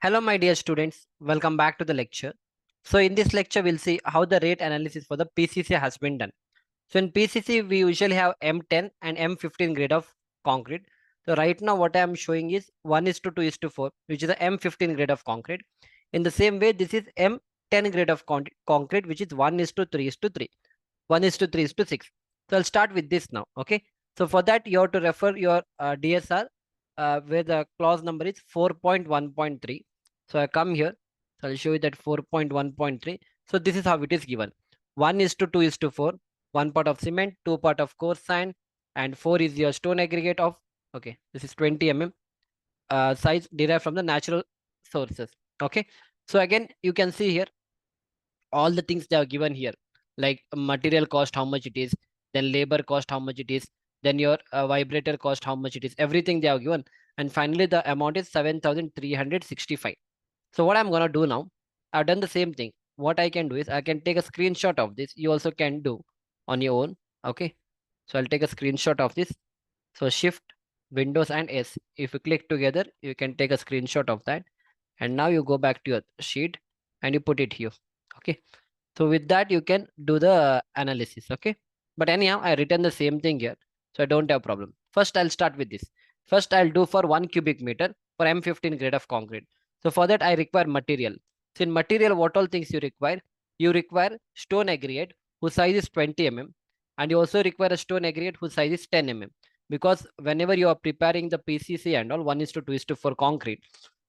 Hello, my dear students. Welcome back to the lecture. So in this lecture, we'll see how the rate analysis for the PCC has been done. So in PCC, we usually have M10 and M15 grade of concrete. So right now, what I am showing is 1 is to 2 is to 4, which is the M15 grade of concrete. In the same way, this is M10 grade of concrete, which is 1 is to 3 is to 3, 1 is to 3 is to 6. So I'll start with this now. Okay. So for that, you have to refer your DSR where the clause number is 4.1.3. So I come here. So I'll show you that 4.1.3. So this is how it is given. 1 is to 2 is to 4. 1 part of cement, 2 part of coarse sand, and 4 is your stone aggregate of, okay, this is 20 mm size derived from the natural sources. Okay. So again, you can see here all the things they are given here, like material cost, how much it is, then labor cost, how much it is, then your vibrator cost, how much it is, everything they are given. And finally, the amount is 7,365. So what I'm going to do now, I've done the same thing. What I can do is I can take a screenshot of this. You also can do on your own. Okay. So I'll take a screenshot of this. So Shift, Windows and S. If you click together, you can take a screenshot of that. And now you go back to your sheet and you put it here. Okay. So with that, you can do the analysis. Okay. But anyhow, I written the same thing here. So I don't have problem. First, I'll start with this. First, I'll do for 1 cubic meter for M15 grade of concrete. So for that, I require material. So in material, what all things you require? You require stone aggregate whose size is 20 mm. And you also require a stone aggregate whose size is 10 mm. Because whenever you are preparing the PCC and all, 1 is to 2 is to 4 concrete,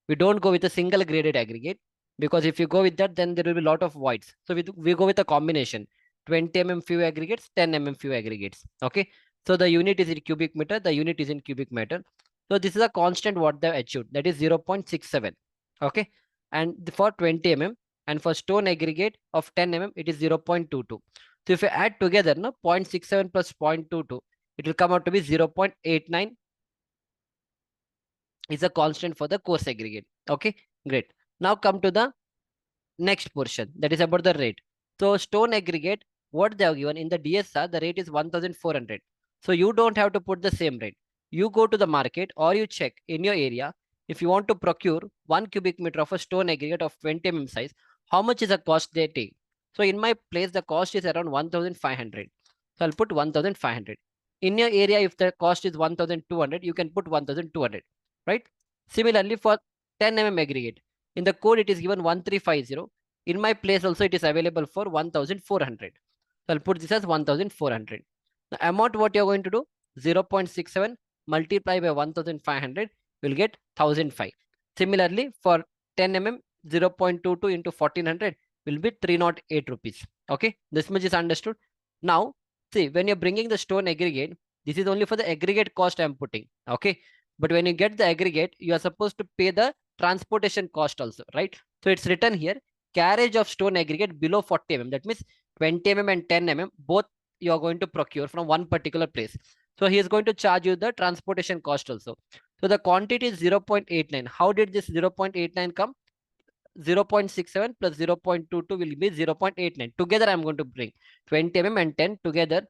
we don't go with a single graded aggregate, because if you go with that, then there will be a lot of voids. So we go with a combination, 20 mm few aggregates, 10 mm few aggregates. Okay. So the unit is in cubic meter, the unit is in cubic meter. So this is a constant what they achieved, that is 0.67. Okay. And for 20 mm and for stone aggregate of 10 mm, it is 0.22. So if you add together, no, 0.67 plus 0.22, it will come out to be 0.89 is a constant for the coarse aggregate. Okay, great. Now come to the next portion, that is about the rate. So stone aggregate, what they have given in the DSR, the rate is 1,400. So you don't have to put the same rate. You go to the market or you check in your area. If you want to procure 1 cubic meter of a stone aggregate of 20 mm size, how much is the cost they take? So in my place, the cost is around 1,500. So I'll put 1,500. In your area, if the cost is 1,200, you can put 1,200, right? Similarly, for 10 mm aggregate, in the code, it is given 1350. In my place also, it is available for 1,400. So I'll put this as 1,400. The amount what you're going to do, 0.67 multiply by 1,500, will get 1,005. Similarly, for 10 mm, 0.22 into 1,400 will be 308 rupees. Okay, this much is understood. Now, see, when you're bringing the stone aggregate, this is only for the aggregate cost I'm putting. Okay, but when you get the aggregate, you are supposed to pay the transportation cost also, right? So it's written here, carriage of stone aggregate below 40 mm. That means 20 mm and 10 mm, both you are going to procure from one particular place. So he is going to charge you the transportation cost also. So the quantity is 0.89. How did this 0.89 come? 0.67 plus 0.22 will be 0.89. Together I'm going to bring 20 mm and 10 together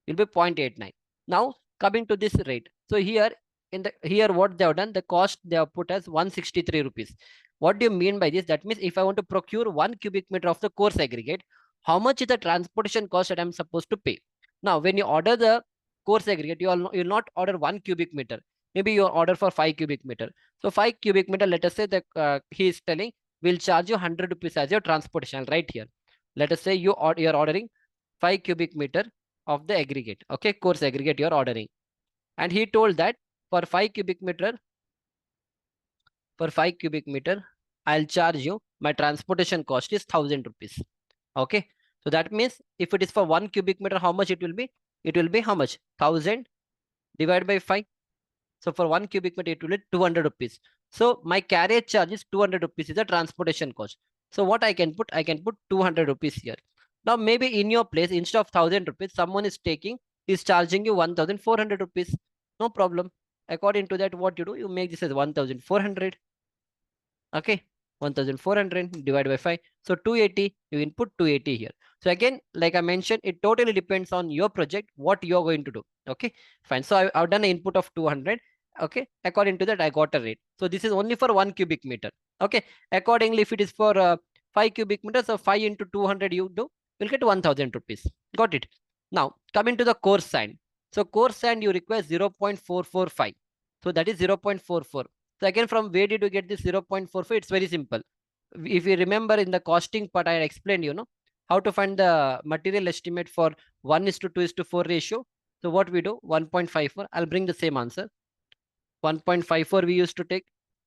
will be 0.89. Now coming to this rate. So here here what they have done, the cost they have put as 163 rupees. What do you mean by this? That means if I want to procure 1 cubic meter of the coarse aggregate, how much is the transportation cost that I'm supposed to pay? Now when you order the coarse aggregate, you'll not order 1 cubic meter. Maybe you order for 5 cubic meter. So 5 cubic meter, let us say that he is telling will charge you 100 rupees as your transportation right here. Let us say you're ordering 5 cubic meter of the aggregate. Okay, coarse aggregate you're ordering. And he told that for 5 cubic meter, I'll charge you, my transportation cost is 1,000 rupees. Okay. So that means if it is for 1 cubic meter, how much it will be? It will be how much? 1,000 divided by 5. So for 1 cubic meter, it will be 200 rupees. So my carriage charge is 200 rupees is the transportation cost. So what I can put? I can put 200 rupees here. Now maybe in your place, instead of 1,000 rupees, someone is charging you 1,400 rupees. No problem. According to that, what you do? You make this as 1,400. Okay. 1,400 divided by 5. So 280, you input 280 here. So again, like I mentioned, it totally depends on your project, what you're going to do. Okay, fine. So I've done an input of 200. Okay, according to that, I got a rate. So this is only for 1 cubic meter. Okay. Accordingly, if it is for 5 cubic meters, so 5 into 200 you do, you'll get 1000 rupees. Got it. Now, coming to the coarse sand. So coarse sand you require 0.445. So that is 0.44. So again, from where did you get this 0.45? It's very simple. If you remember in the costing part, I explained, how to find the material estimate for 1 is to 2 is to 4 ratio. So what we do, 1.54, I'll bring the same answer. 1.54 we used to take,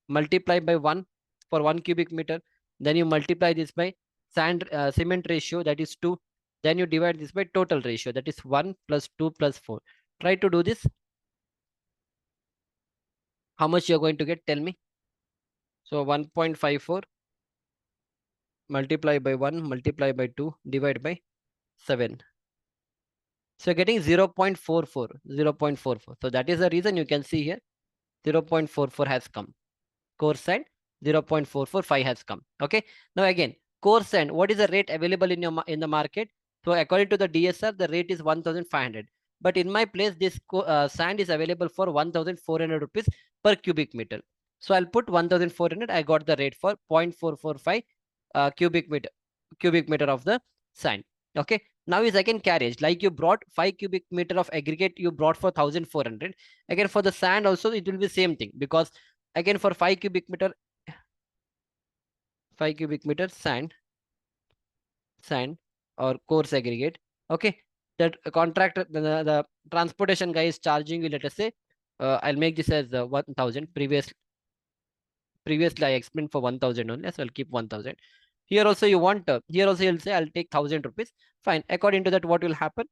multiply by 1 for 1 cubic meter. Then you multiply this by cement ratio, that is 2. Then you divide this by total ratio, that is 1 plus 2 plus 4. Try to do this. How much you're going to get? Tell me. So 1.54 multiply by 1 multiply by 2 divide by 7. So getting 0.44, 0.44. So that is the reason you can see here 0.44 has come. Coarse sand 0.445 has come. Okay. Now again, coarse sand, what is the rate available in in the market? So according to the DSR, the rate is 1500. But in my place, this sand is available for 1400 rupees per cubic meter. So I'll put 1400. I got the rate for 0.445 cubic meter of the sand. Okay. Now is again carriage. Like you brought 5 cubic meter of aggregate, you brought for 1400. Again for the sand also it will be same thing, because again for 5 cubic meter sand or coarse aggregate. Okay, that contractor, the transportation guy is charging you, let us say, I'll make this as 1000. Previously I explained for 1000 only, so I'll keep 1000. Here also you want, here also you'll say I'll take 1000 rupees. Fine. According to that, what will happen?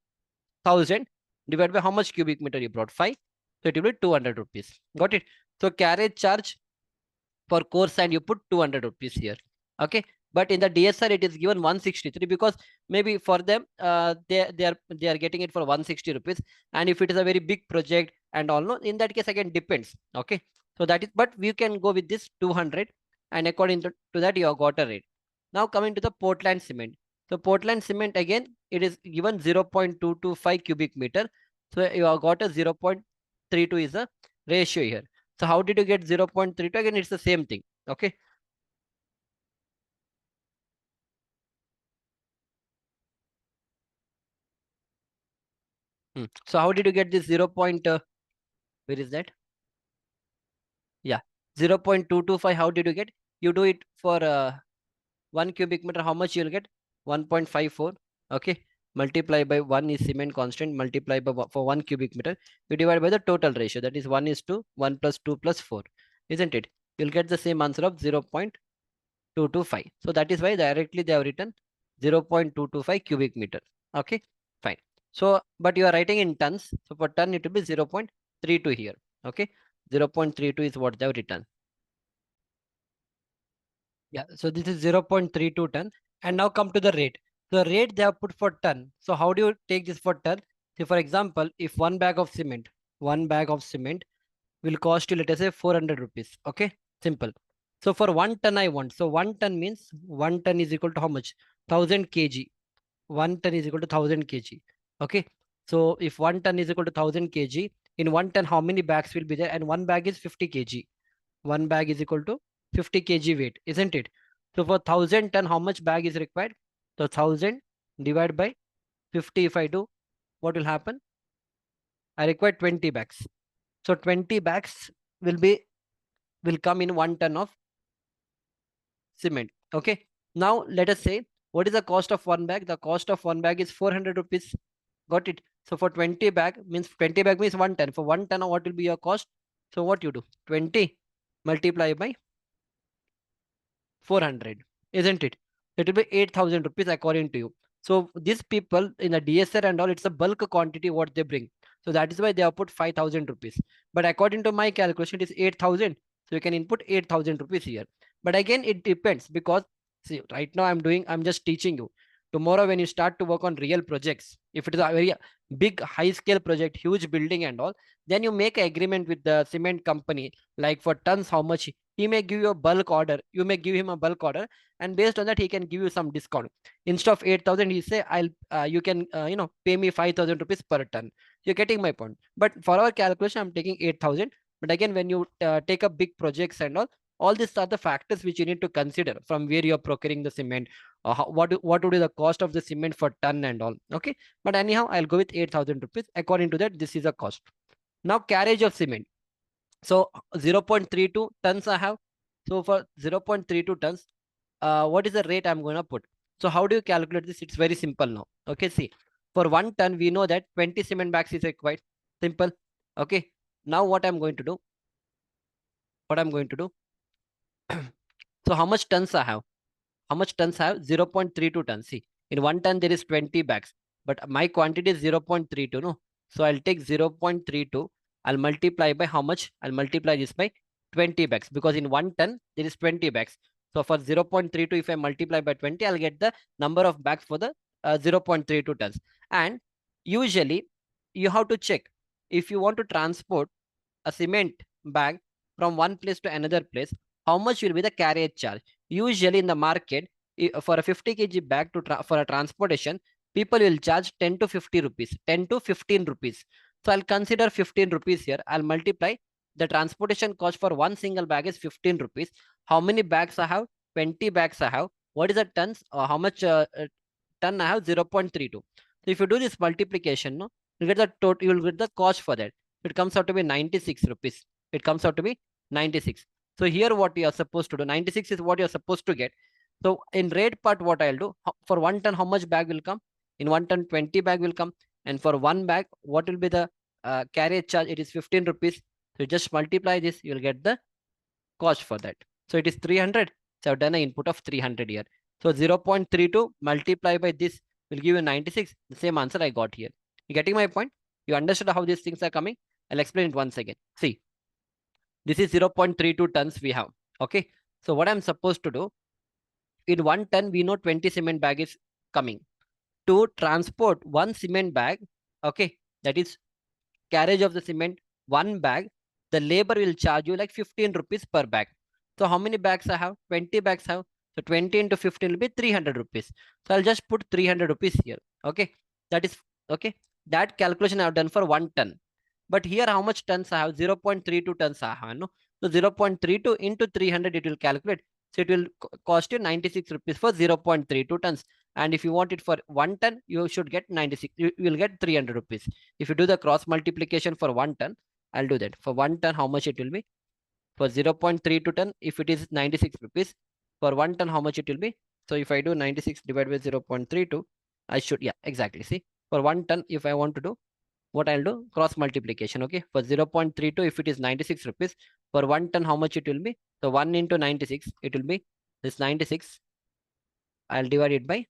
1000 divided by how much cubic meter you brought? 5. So it will be 200 rupees. Got it? So carriage charge for course and you put 200 rupees here. Okay. But in the DSR, it is given 163, because maybe for them, they are getting it for 160 rupees. And if it is a very big project and all, no, in that case, again, depends. Okay. So that is, but we can go with this 200. And according to that, you have got a rate. Now coming to the Portland cement. So Portland cement, again, it is given 0.225 cubic meter. So you have got a 0.32 is a ratio here. So how did you get 0.32? Again, it's the same thing. Okay. So how did you get this 0. Where is that? Yeah. 0.225. How did you get? You do it for 1 cubic meter. How much you'll get? 1.54. Okay. Multiply by 1 is cement constant. Multiply by for 1 cubic meter. You divide by the total ratio. That is 1 is to 1 plus 2 plus 4. Isn't it? You'll get the same answer of 0.225. So that is why directly they have written 0.225 cubic meter. Okay, fine. So, but you are writing in tons. So for ton, it will be 0.32 here. Okay, 0.32 is what they have written. Yeah, so this is 0.32 ton. And now come to the rate. The rate they have put for ton. So how do you take this for ton? So for example, if one bag of cement will cost you, let us say, 400 rupees. Okay, simple. So for 1 ton I want. So 1 ton means 1 ton is equal to how much? 1000 kg. 1 ton is equal to 1000 kg. Okay. So if 1 ton is equal to 1000 kg, in 1 ton, how many bags will be there? And one bag is 50 kg. One bag is equal to 50 kg weight, isn't it? So for 1000 ton, how much bag is required? So 1000 divided by 50, if I do, what will happen? I require 20 bags. So 20 bags will come in 1 ton of cement. Okay. Now let us say, what is the cost of one bag? The cost of one bag is 400 rupees. Got it? So for 20 bag means 20 bag means 1 ton. For 1 ton, what will be your cost? So what you do? 20 multiply by 400, isn't it? It will be 8000 rupees according to you. So these people in the DSR and all, it's a bulk quantity what they bring. So that is why they have put 5000 rupees. But according to my calculation, it is 8000. So you can input 8000 rupees here. But again, it depends, because see, right now I'm just teaching you. Tomorrow, when you start to work on real projects, if it is a very big, high scale project, huge building and all, then you make an agreement with the cement company, like for tons, how much he may give you a bulk order. You may give him a bulk order, and based on that, he can give you some discount. Instead of 8000, he say, I'll you can pay me 5000 rupees per ton. You're getting my point. But for our calculation, I'm taking 8000. But again, when you take up big projects and all, All these are the factors which you need to consider from where you're procuring the cement, or what would be the cost of the cement for ton and all. Okay, but anyhow, I'll go with 8,000 rupees. According to that, this is a cost. Now carriage of cement. So 0.32 tons I have. So for 0.32 tons, what is the rate I'm going to put? So how do you calculate this? It's very simple now. Okay, see, for 1 ton, we know that 20 cement bags is required. Simple. Okay. Now what I'm going to do. So how much tons I have? How much tons I have? 0.32 tons. See, in 1 ton, there is 20 bags, but my quantity is 0.32. No. So I'll take 0.32. I'll multiply by how much? I'll multiply this by 20 bags, because in 1 ton, there is 20 bags. So for 0.32, if I multiply by 20, I'll get the number of bags for the 0.32 tons. And usually, you have to check if you want to transport a cement bag from one place to another place, how much will be the carriage charge? Usually in the market, for a 50 kg bag for a transportation, people will charge 10 to 50 rupees, 10 to 15 rupees. So I'll consider 15 rupees here. I'll multiply the transportation cost for one single bag is 15 rupees. How many bags I have? 20 bags I have. What is the tons? How much ton I have? 0.32. So if you do this multiplication, no, you get the total. You will get the cost for that. It comes out to be 96 rupees. It comes out to be 96. So here what you are supposed to do, 96 is what you're supposed to get. So in rate part, what I'll do, for 1 ton, how much bag will come? In 1 ton, 20 bag will come. And for one bag, what will be the carriage charge? It is 15 rupees. So you just multiply this, you'll get the cost for that. So it is 300. So I've done an input of 300 here. So 0.32 multiply by this will give you 96. The same answer I got here. You getting my point? You understood how these things are coming? I'll explain it once again. See, this is 0.32 tons we have. Okay. So what I'm supposed to do, in 1 ton, we know 20 cement bag is coming. To transport one cement bag, okay, that is carriage of the cement, one bag, the labor will charge you like 15 rupees per bag. So how many bags I have? 20 bags I have. So 20 into 15 will be 300 rupees. So I'll just put 300 rupees here. Okay. That is okay. That calculation I've done for 1 ton. But here how much tons I have? 0.32 tons I have. No? So 0.32 into 300 it will calculate. So it will cost you 96 rupees for 0.32 tons. And if you want it for 1 ton, you should get 96. You will get 300 rupees. If you do the cross multiplication for 1 ton, I'll do that. For 1 ton, how much it will be? For 0.32 ton, if it is 96 rupees, for 1 ton, how much it will be? So if I do 96 divided by 0.32, I should, yeah, exactly. See, for 1 ton, if I want to do, what I'll do, cross multiplication. Okay, for 0.32, if it is 96 rupees, for 1 ton, how much it will be? So 1 into 96, it will be this 96. I'll divide it by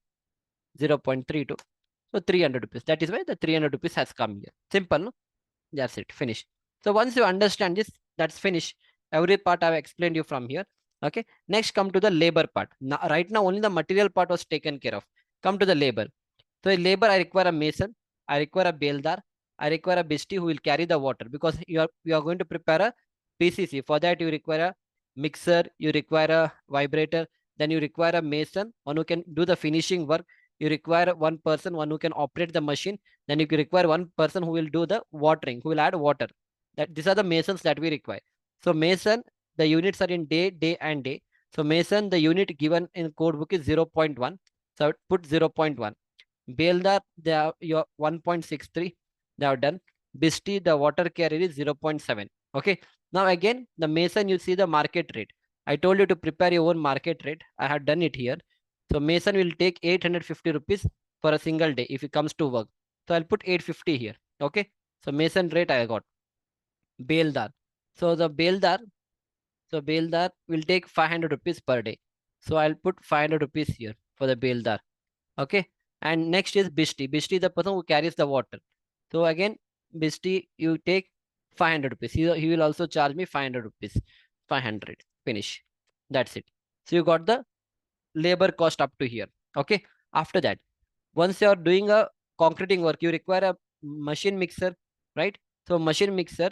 0.32. So 300 rupees. That is why the 300 rupees has come here. Simple, no? That's it. Finish. So once you understand this, that's finished. Every part I've explained you from here. Okay. Next, come to the labor part. Now, right now, only the material part was taken care of. Come to the labor. So in labor, I require a mason. I require a beldar. I require a bisty who will carry the water, because you are going to prepare a PCC. For that, you require a mixer. You require a vibrator. Then you require a mason, one who can do the finishing work. You require one person, one who can operate the machine. Then you require one person who will do the watering, who will add water. That these are the masons that we require. So mason, the units are in day, day and day. So mason, the unit given in code book is 0.1. So put 0.1. Beldar, they are your 1.63. They are done. Bisty, the water carrier is 0.7. Okay. Now again, the mason, you see the market rate. I told you to prepare your own market rate. I have done it here. So mason will take 850 rupees for a single day if it comes to work. So I'll put 850 here. Okay. So mason rate I got. Beldar. So the Beldar will take 500 rupees per day. So I'll put 500 rupees here for the Beldar. Okay. And next is Bishti. Bishti is the person who carries the water. So again, Bishti, you take 500 rupees. He will also charge me 500 rupees. 500. Finish. That's it. So you got the labor cost up to here. Okay. After that, once you are doing a concreting work, you require a machine mixer, right? So machine mixer,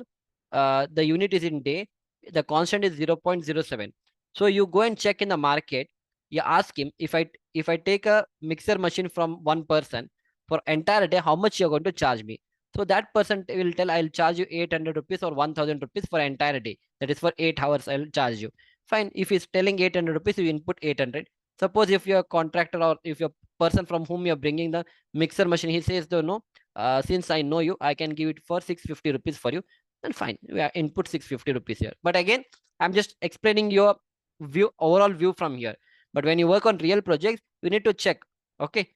the unit is in day, the constant is 0.07. So you go and check in the market. You ask him, if I take a mixer machine from one person for entire day, how much you're going to charge me? So that person will tell, I'll charge you 800 rupees or 1000 rupees for entire day. That is for 8 hours, I'll charge you. Fine. If he's telling 800 rupees, you input 800. Suppose if you're a contractor or if you're person from whom you're bringing the mixer machine, he says, no, since I know you, I can give it for 650 rupees for you. Then fine, we are input 650 rupees here. But again, I'm just explaining your view, overall view from here. But when you work on real projects, you need to check, okay,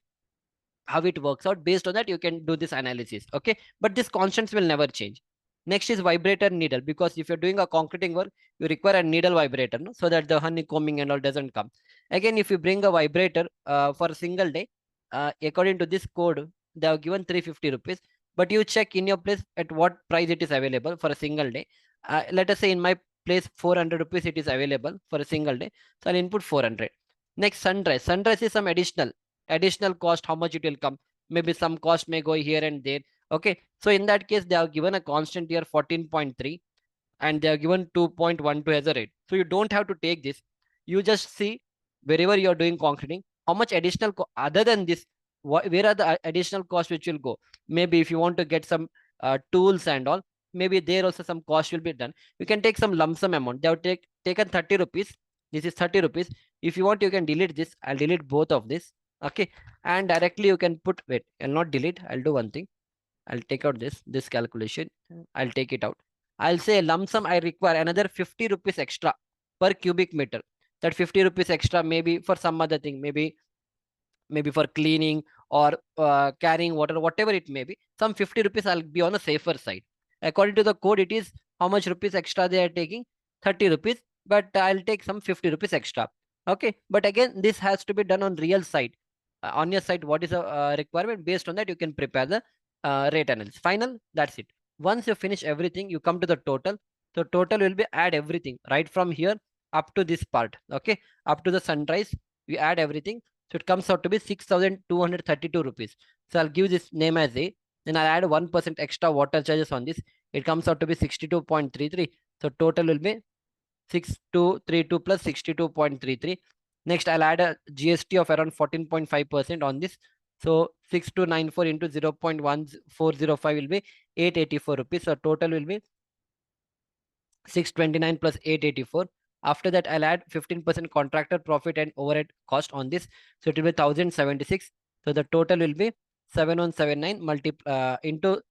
how it works out. Based on that, you can do this analysis, okay. But these constants will never change. Next is vibrator needle, because if you're doing a concreting work, you require a needle vibrator, no? So that the honeycombing and all doesn't come. Again, if you bring a vibrator for a single day, according to this code, they have given 350 rupees. But you check in your place at what price it is available for a single day. Let us say in my place 400 rupees it is available for a single day, so I'll input 400. Next, sunrise is some additional cost, how much it will come. Maybe some cost may go here and there, okay. So in that case, they have given a constant here 14.3, and they are given 2.12 as a rate. So you don't have to take this. You just see wherever you're doing concreting, how much additional other than this, where are the additional costs which will go. Maybe if you want to get some tools and all, maybe there also some cost will be done. You can take some lump sum amount. They have taken 30 rupees. This is 30 rupees. If you want, you can delete this. I'll delete both of this, okay. And directly you can put, wait, I'll not delete, I'll do one thing. I'll take out this calculation. I'll take it out. I'll say lump sum, I require another 50 rupees extra per cubic meter. That 50 rupees extra maybe for some other thing, maybe for cleaning or carrying water, whatever it may be. Some 50 rupees I'll be on a safer side. According to the code, it is how much rupees extra they are taking? 30 rupees, but I'll take some 50 rupees extra. Okay, but again, this has to be done on real side. On your side, what is the requirement? Based on that, you can prepare the rate analysis. Final, that's it. Once you finish everything, you come to the total. So total will be add everything right from here up to this part. Okay, up to the sunrise, we add everything. So it comes out to be 6,232 rupees. So I'll give this name as A. Then I'll add 1% extra water charges on this. It comes out to be 62.33. So total will be 6232 plus 62.33. Next, I'll add a GST of around 14.5% on this. So 6294 into 0.1405 will be 884 rupees. So total will be 629 plus 884. After that, I'll add 15% contractor profit and overhead cost on this. So it will be 1076. So the total will be 7179 into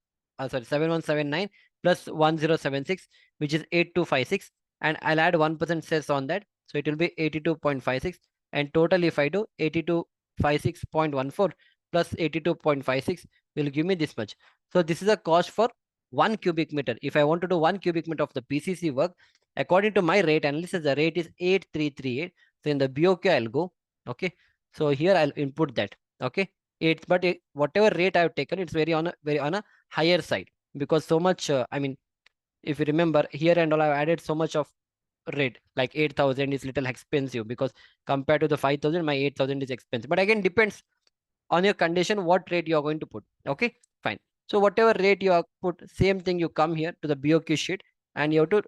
7179 plus 1076, which is 8256. And I'll add 1% cess on that. So it will be 82.56. And total, if I do 8256.14 plus 82.56 will give me this much. So this is a cost for 1 cubic meter. If I want to do 1 cubic meter of the PCC work, according to my rate analysis, the rate is 8338. So in the BOK, I'll go. Okay. So here I'll input that. Okay. Whatever rate I've taken, it's very on a higher side, because so much. I mean, if you remember here and all, I've added so much of rate, like 8,000 is little expensive, because compared to the 5,000, my 8,000 is expensive. But again, depends on your condition, what rate you are going to put. Okay, fine. So whatever rate you are put, same thing, you come here to the BOQ sheet and you have to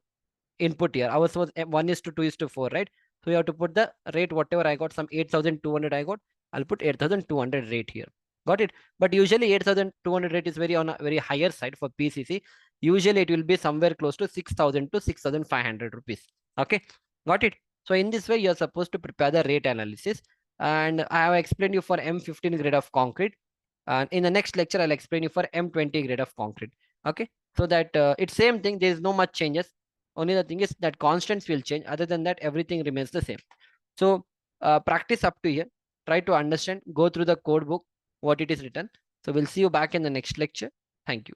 input here. Ours was 1:2:4, right? So you have to put the rate, whatever I got, some 8,200 I got. I'll put 8,200 rate here. Got it? But usually 8,200 rate is very on a very higher side for PCC. Usually it will be somewhere close to 6,000 to 6,500 rupees. Okay, got it? So in this way, you're supposed to prepare the rate analysis. And I have explained you for M15 grade of concrete. And in the next lecture, I'll explain you for M20 grade of concrete. Okay, so that it's same thing. There is no much changes. Only the thing is that constants will change. Other than that, everything remains the same. So practice up to here. Try to understand, go through the code book, what it is written. So we'll see you back in the next lecture. Thank you.